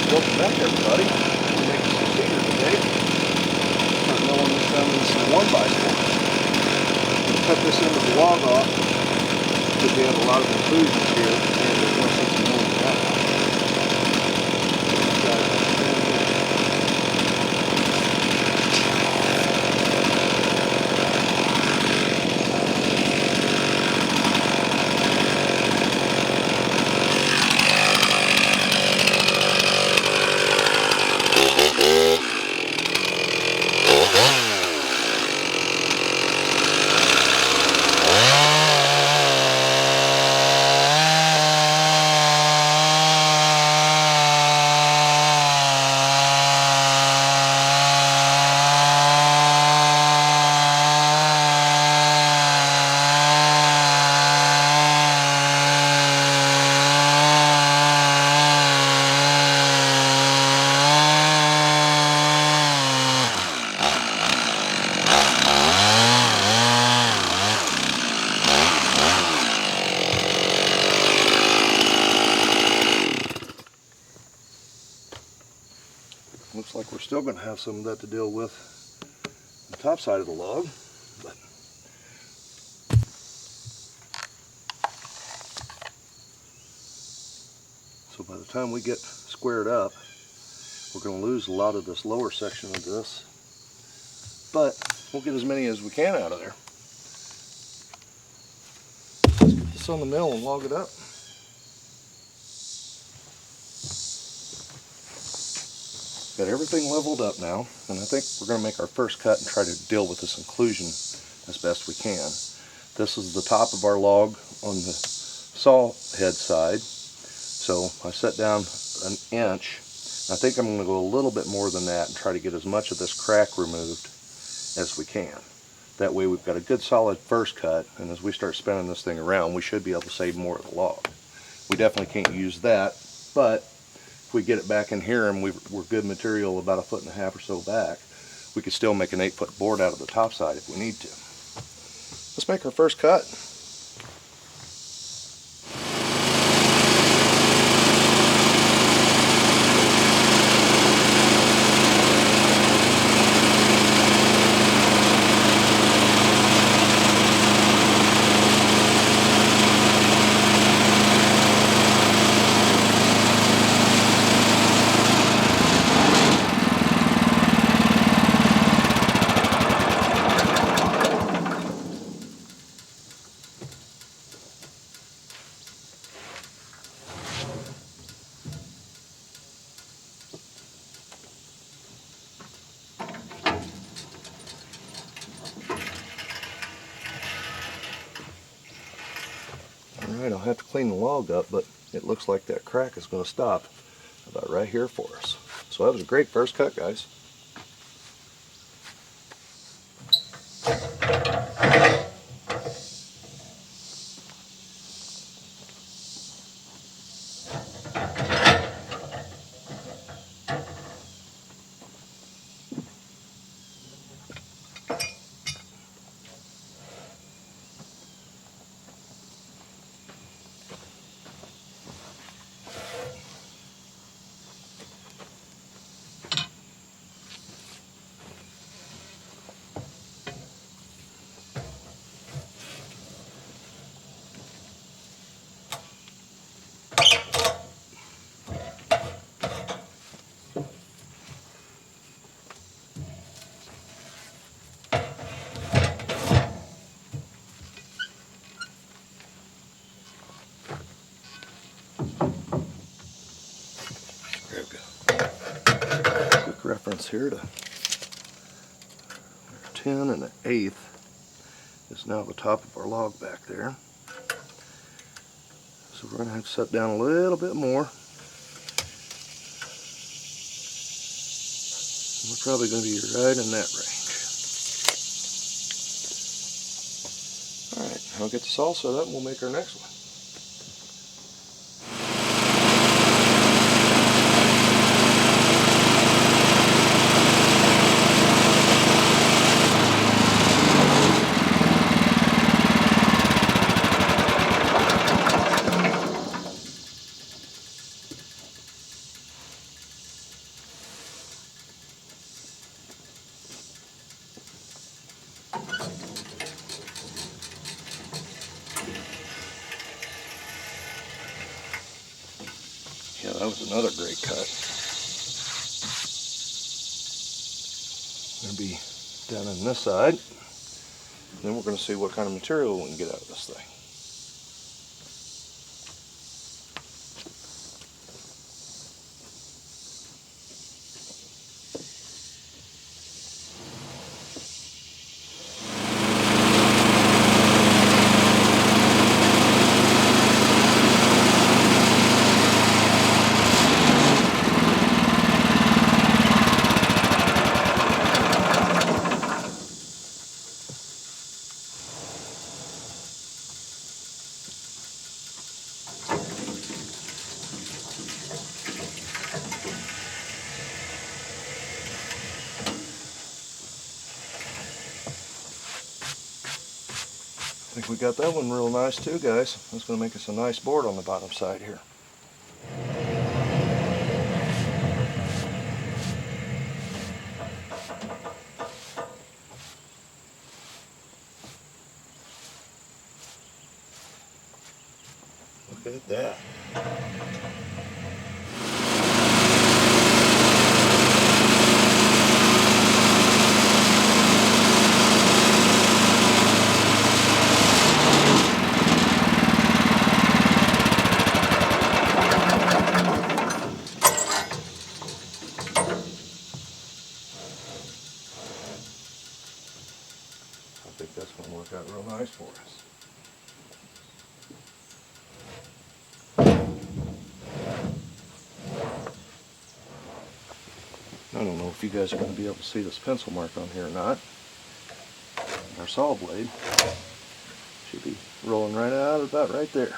Welcome back, everybody. We're making some cedar today. Start milling this down into some 1x4. Cut this end of the log off because we have a lot of inclusions here, and there's no sense in milling that out. Looks like we're still going to have some of that to deal with on the top side of the log, but so by the time we get squared up, we're going to lose a lot of this lower section of this, but we'll get as many as we can out of there. Let's get this on the mill and log it up. Got everything leveled up now, and I think we're going to make our first cut and try to deal with this inclusion as best we can. This is the top of our log on the saw head side, so I set down an inch. I think I'm going to go a little bit more than that and try to get as much of this crack removed as we can. That way we've got a good solid first cut, and as we start spinning this thing around, we should be able to save more of the log. We definitely can't use that, but if we get it back in here and we're good material about 1.5 feet or so back, we could still make an 8-foot board out of the top side if we need to. Let's make our first cut. Alright, I'll have to clean the log up, but it looks like that crack is going to stop about right here for us. So that was a great first cut, guys. Reference here to 10 1/8 is now the top of our log back there. So we're going to have to set down a little bit more. We're probably going to be right in that range. Alright, I'll get this all set up and we'll make our next one. That was another great cut. Going to be down on this side. Then we're going to see what kind of material we can get out of this thing. I think we got that one real nice too, guys. That's going to make us a nice board on the bottom side here. Look at that. I think that's going to work out real nice for us. I don't know if you guys are going to be able to see this pencil mark on here or not. Our saw blade should be rolling right out about right there.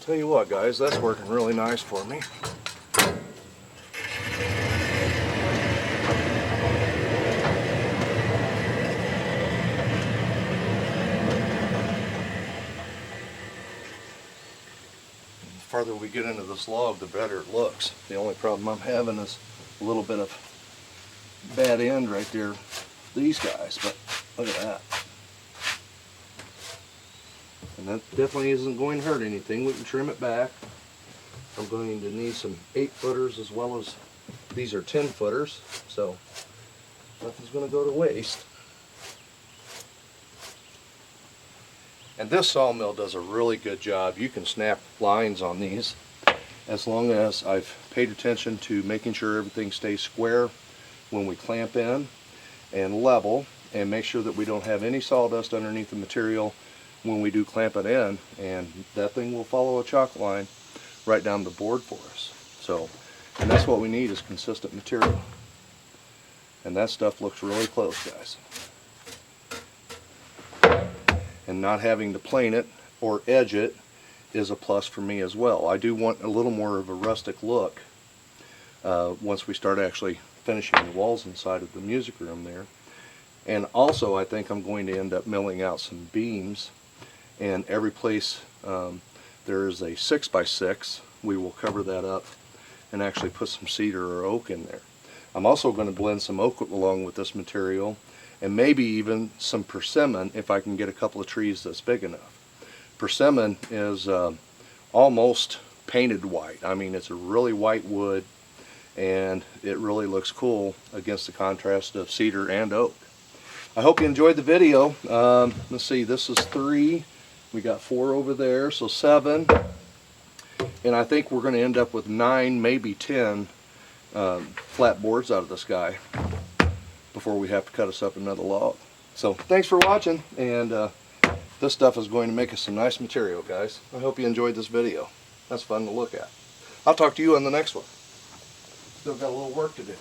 Tell you what, guys, that's working really nice for me. The farther we get into this log, the better it looks. The only problem I'm having is a little bit of bad end right there, these guys, but look at that. And that definitely isn't going to hurt anything. We can trim it back. I'm going to need some 8-footers as well as these are 10-footers, so nothing's going to go to waste. And this sawmill does a really good job. You can snap lines on these as long as I've paid attention to making sure everything stays square when we clamp in and level, and make sure that we don't have any sawdust underneath the material when we do clamp it in, and that thing will follow a chalk line right down the board for us. So, and that's what we need, is consistent material. And that stuff looks really close, guys. And not having to plane it or edge it is a plus for me as well. I do want a little more of a rustic look once we start actually finishing the walls inside of the music room there. And also, I think I'm going to end up milling out some beams, and every place there is a 6x6, we will cover that up and actually put some cedar or oak in there. I'm also going to blend some oak along with this material, and maybe even some persimmon if I can get a couple of trees that's big enough. Persimmon is almost painted white. I mean, it's a really white wood, and it really looks cool against the contrast of cedar and oak. I hope you enjoyed the video. Let's see, this is 3. We got 4 over there, so 7. And I think we're going to end up with 9, maybe 10 flat boards out of this guy before we have to cut us up another log. So thanks for watching, and this stuff is going to make us some nice material, guys. I hope you enjoyed this video. That's fun to look at. I'll talk to you on the next one. Still got a little work to do.